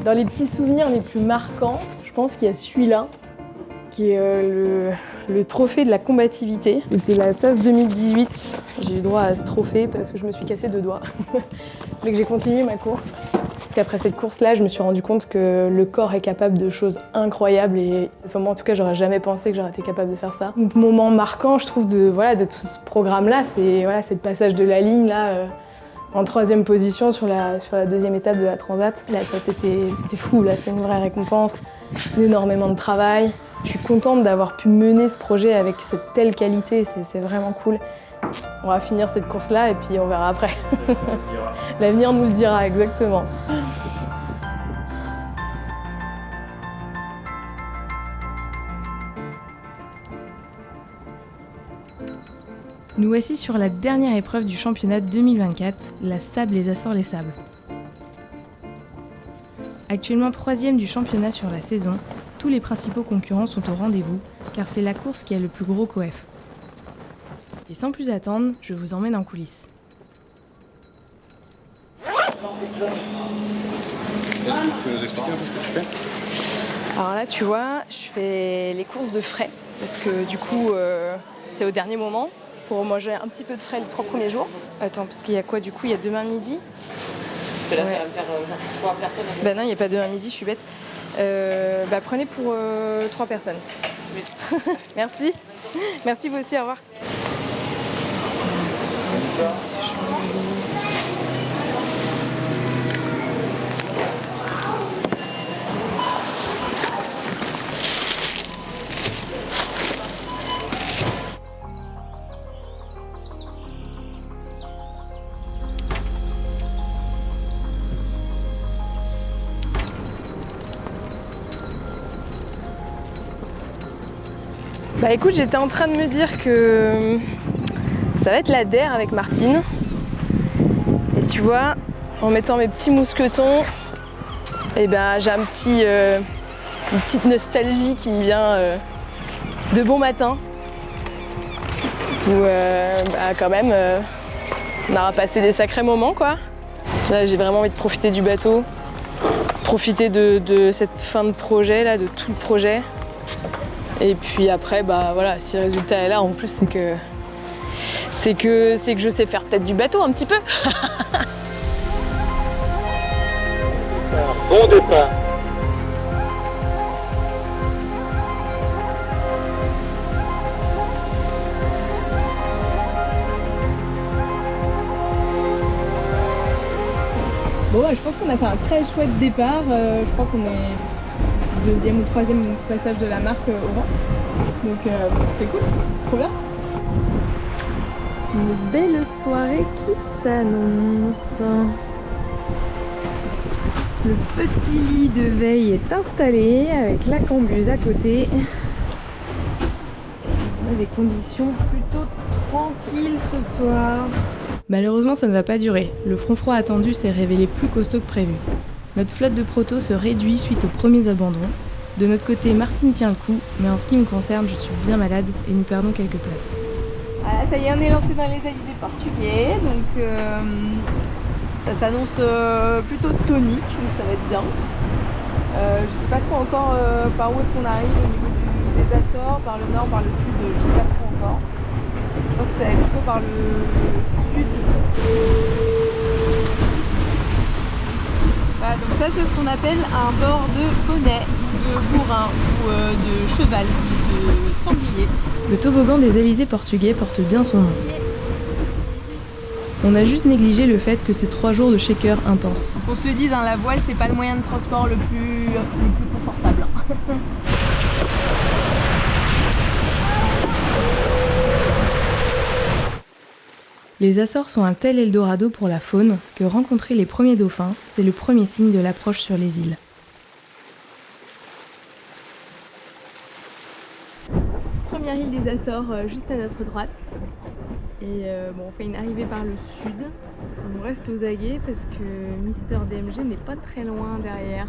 Dans les petits souvenirs les plus marquants, je pense qu'il y a celui-là, qui est le trophée de la combativité. C'était la SAS 2018. J'ai eu droit à ce trophée parce que je me suis cassé 2 doigts. Mais que j'ai continué ma course. Parce qu'après cette course-là, je me suis rendu compte que le corps est capable de choses incroyables et enfin, moi en tout cas, j'aurais jamais pensé que j'aurais été capable de faire ça. Donc, moment marquant, je trouve, de tout ce programme-là, c'est le passage de la ligne là, en 3e position sur la 2e étape de la Transat. Là, ça c'était fou, là, c'est une vraie récompense, énormément de travail. Je suis contente d'avoir pu mener ce projet avec cette telle qualité, c'est vraiment cool. On va finir cette course-là et puis on verra après. L'avenir nous le dira, exactement. Nous voici sur la dernière épreuve du championnat 2024, la Sable les Açores les Sables. Actuellement 3e du championnat sur la saison, tous les principaux concurrents sont au rendez-vous, car c'est la course qui a le plus gros coef. Et sans plus attendre, je vous emmène en coulisses. Tu peux nous expliquer un peu ce que tu fais ? Alors là, tu vois, je fais les courses de frais, parce que du coup, c'est au dernier moment, pour manger un petit peu de frais les 3 premiers jours. Attends, parce qu'il y a quoi du coup ? Il y a demain midi ? Là, ça va me faire 3 personnes. Bah non, il n'y a pas demain midi, je suis bête. Prenez pour 3 personnes. Merci. Merci vous aussi, au revoir. Bah écoute, j'étais en train de me dire que ça va être la DER avec Martine. Et tu vois, en mettant mes petits mousquetons, et ben j'ai une petite nostalgie qui me vient de bon matin. Où quand même, on aura passé des sacrés moments quoi. Là, j'ai vraiment envie de profiter du bateau, profiter de cette fin de projet là, de tout le projet. Et puis après, bah voilà, si le résultat est là, en plus, c'est que je sais faire peut-être du bateau un petit peu. Bon départ. Bon, je pense qu'on a fait un très chouette départ. Je crois qu'on est 2e ou 3e passage de la marque au vent. Donc c'est cool, trop bien. Une belle soirée qui s'annonce. Le petit lit de veille est installé avec la cambuse à côté. On a des conditions plutôt tranquilles ce soir. Malheureusement, ça ne va pas durer. Le front froid attendu s'est révélé plus costaud que prévu. Notre flotte de proto se réduit suite aux premiers abandons. De notre côté, Martine tient le coup, mais en ce qui me concerne, je suis bien malade et nous perdons quelques places. Voilà, ça y est, on est lancé dans les alizés portugais, donc ça s'annonce plutôt tonique, donc ça va être bien. Je sais pas trop encore par où est-ce qu'on arrive au niveau des Açores, par le nord, par le sud, je sais pas trop encore. Je pense que ça va être plutôt par le sud. Voilà, donc ça c'est ce qu'on appelle un bord de poney, de bourrin ou de cheval, de sanglier. Le toboggan des Alizés portugais porte bien son nom. On a juste négligé le fait que c'est 3 jours de shaker intense. Qu'on se le dise, hein, la voile c'est pas le moyen de transport le plus confortable. Les Açores sont un tel Eldorado pour la faune que rencontrer les premiers dauphins, c'est le premier signe de l'approche sur les îles. Première île des Açores, juste à notre droite. Et on fait une arrivée par le sud. On reste aux aguets parce que Mister DMG n'est pas très loin derrière.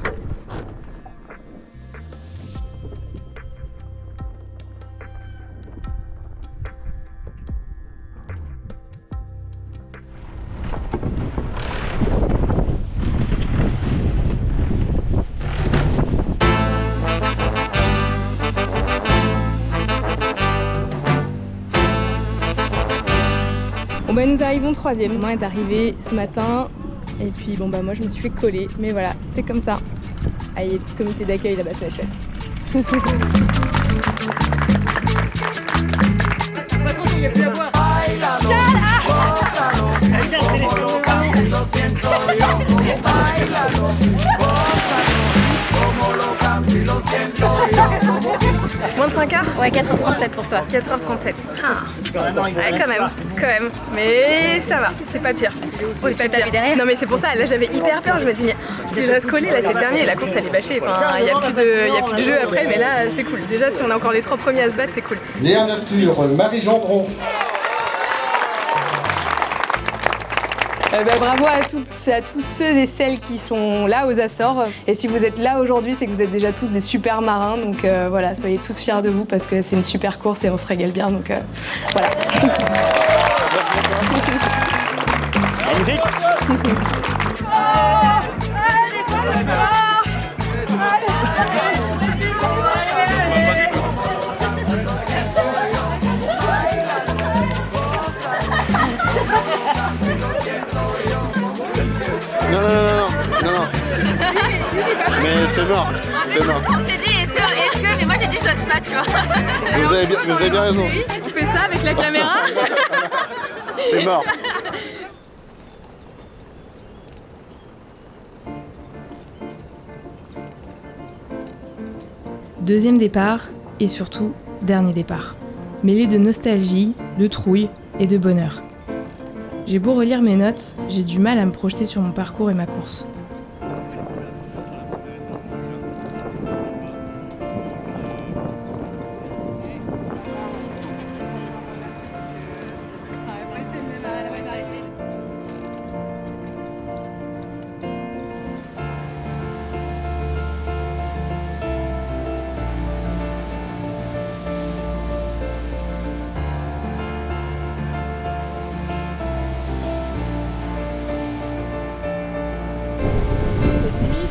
bah nous arrivons 3e. Maman est arrivée ce matin et puis bon bah moi je me suis fait coller. Mais voilà, c'est comme ça. Ah, il y a le comité d'accueil là-bas, ça va être chouette. Patron, il n'y a plus à boire. Moins de 5 heures? Ouais, 4h37 pour toi. 4h37. Ah. Ouais, quand même. Mais ça va, c'est pas pire. Oui, C'est parce que t'as vu derrière. Non mais c'est pour ça, là j'avais hyper peur, je me dis mais si je reste collée là c'est terminé, la course elle est bâchée, enfin il n'y a plus de jeu après, mais là c'est cool. Déjà si on a encore les 3 premiers à se battre c'est cool. Léa Nature, Marie Gendron. Bravo à tous ceux et celles qui sont là aux Açores. Et si vous êtes là aujourd'hui, c'est que vous êtes déjà tous des super marins. Donc voilà, soyez tous fiers de vous parce que c'est une super course et on se régale bien. Donc voilà. Non. Mais c'est mort. On s'est dit, est-ce que, mais moi j'ai dit je sais pas, tu vois. Vous avez bien raison. On fait ça avec la caméra. C'est mort. Deuxième départ et surtout dernier départ. Mêlé de nostalgie, de trouille et de bonheur. J'ai beau relire mes notes, j'ai du mal à me projeter sur mon parcours et ma course.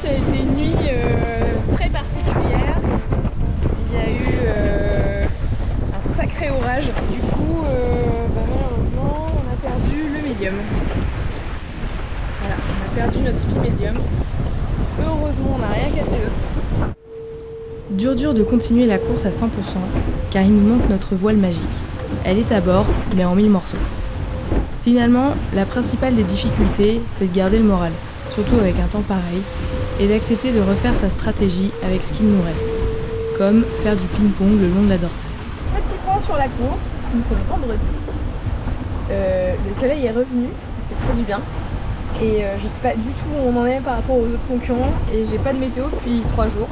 Ça a été une nuit très particulière. Il y a eu un sacré orage. Du coup, malheureusement, on a perdu le médium. Voilà, on a perdu notre speed médium. Heureusement, on n'a rien cassé d'autre. Dur de continuer la course à 100%, car il nous manque notre voile magique. Elle est à bord, mais en 1000 morceaux. Finalement, la principale des difficultés, c'est de garder le moral, surtout avec un temps pareil, et d'accepter de refaire sa stratégie avec ce qu'il nous reste, comme faire du ping-pong le long de la dorsale. Petit point sur la course, nous sommes vendredi. Le soleil est revenu, ça fait trop du bien. Et je sais pas du tout où on en est par rapport aux autres concurrents, et j'ai pas de météo depuis 3 jours.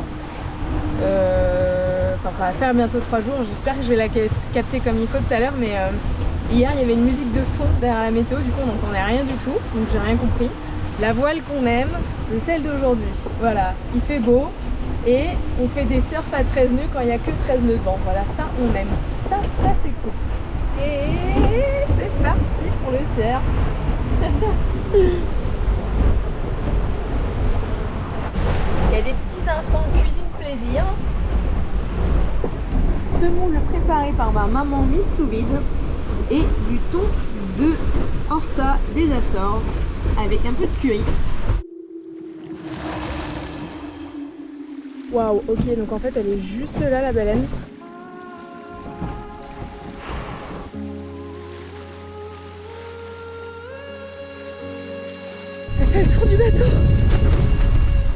Enfin, ça va faire bientôt 3 jours, j'espère que je vais la capter comme il faut tout à l'heure, mais hier il y avait une musique de fond derrière la météo, du coup on n'entendait rien du tout, donc j'ai rien compris. La voile qu'on aime, c'est celle d'aujourd'hui. Voilà, il fait beau et on fait des surfs à 13 nœuds quand il n'y a que 13 nœuds de vent. Voilà, ça on aime. Ça c'est cool. Et c'est parti pour le surf. Il y a des petits instants de cuisine plaisir. Semoule préparé par ma maman mise sous vide et du thon de Horta des Açores avec un peu de curry. Waouh, ok, donc en fait elle est juste là la baleine. Elle fait le tour du bateau.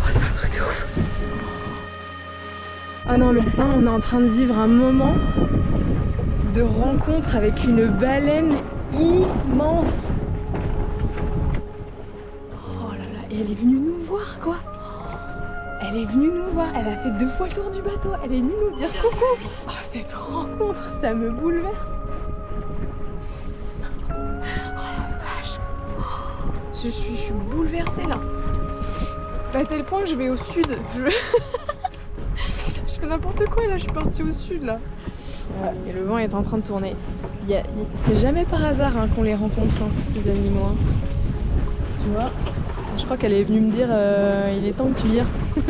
Oh, c'est un truc de ouf. Ah non mais là on est en train de vivre un moment de rencontre avec une baleine immense. Oh là là, et elle est venue nous voir quoi. Elle est venue nous voir, elle a fait 2 fois le tour du bateau, elle est venue nous dire coucou. Oh, cette rencontre, ça me bouleverse. Oh la vache. Oh, je suis bouleversée là. À tel point que je vais au sud. Je fais n'importe quoi là, je suis partie au sud là. Voilà, et le vent est en train de tourner. C'est jamais par hasard hein, qu'on les rencontre, hein, tous ces animaux. Hein. Tu vois, je crois qu'elle est venue me dire il est temps que tu vires. Ça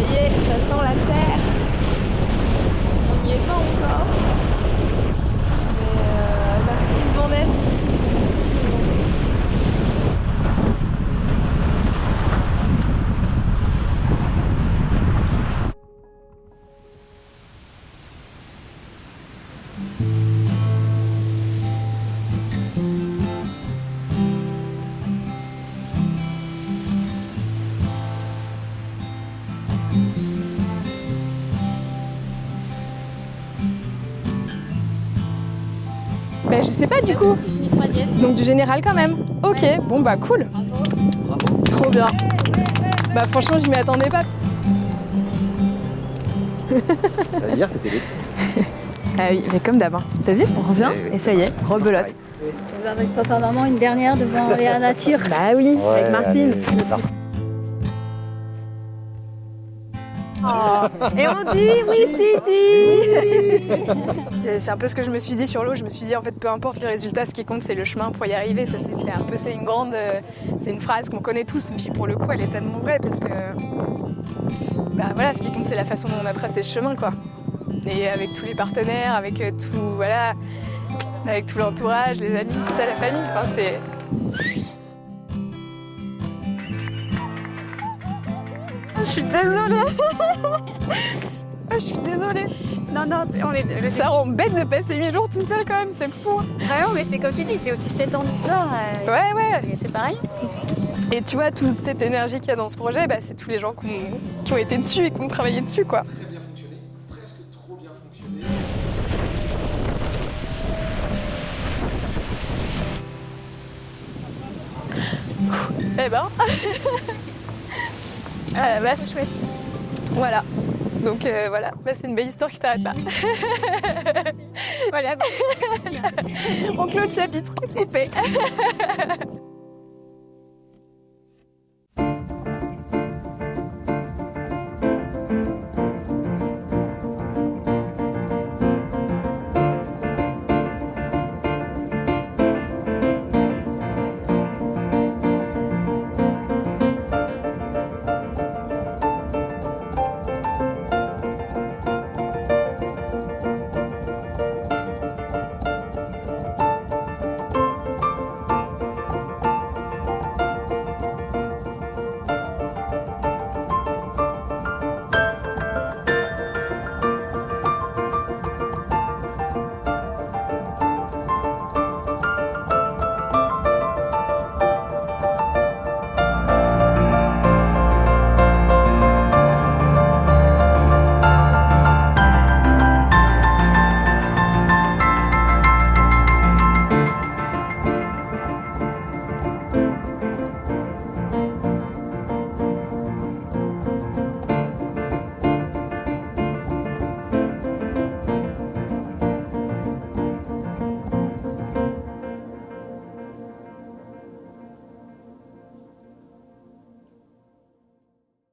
y est, ça sent la Bah je sais pas du coup. Tu finis 3e. Donc du général quand même. Ok, bon bah cool. Trop bien. Bah franchement je m'y attendais pas. Hier, c'était les. Ah oui, mais comme d'hab, hein. T'as vu? On revient et ça y est, rebelote. Avec papa, maman, une dernière devant la nature. Bah oui, avec Martine. Et on dit oui, Titi. C'est un peu ce que je me suis dit sur l'eau. Je me suis dit en fait, peu importe le résultat, ce qui compte c'est le chemin pour y arriver. Ça c'est un peu, c'est une phrase qu'on connaît tous. Puis pour le coup, elle est tellement vraie parce que bah voilà, ce qui compte c'est la façon dont on a tracé ce chemin quoi. Et avec tous les partenaires, avec tout voilà, avec tout l'entourage, les amis, toute la famille. Enfin c'est. Je suis désolée. Je suis désolée. Non, Ça rend bête de passer 8 jours tout seul quand même, c'est fou. vraiment, mais c'est comme tu dis, c'est aussi 7 ans d'histoire. Ouais. Et c'est pareil. Et tu vois, toute cette énergie qu'il y a dans ce projet, bah, c'est tous les gens qui ont été dessus et qui ont travaillé dessus, quoi. Très bien fonctionné, presque trop bien fonctionné. Eh ben. Ah la vache, chouette. Voilà. Donc voilà, bah, c'est une belle histoire qui s'arrête là. Voilà. On clôt le chapitre, coupé.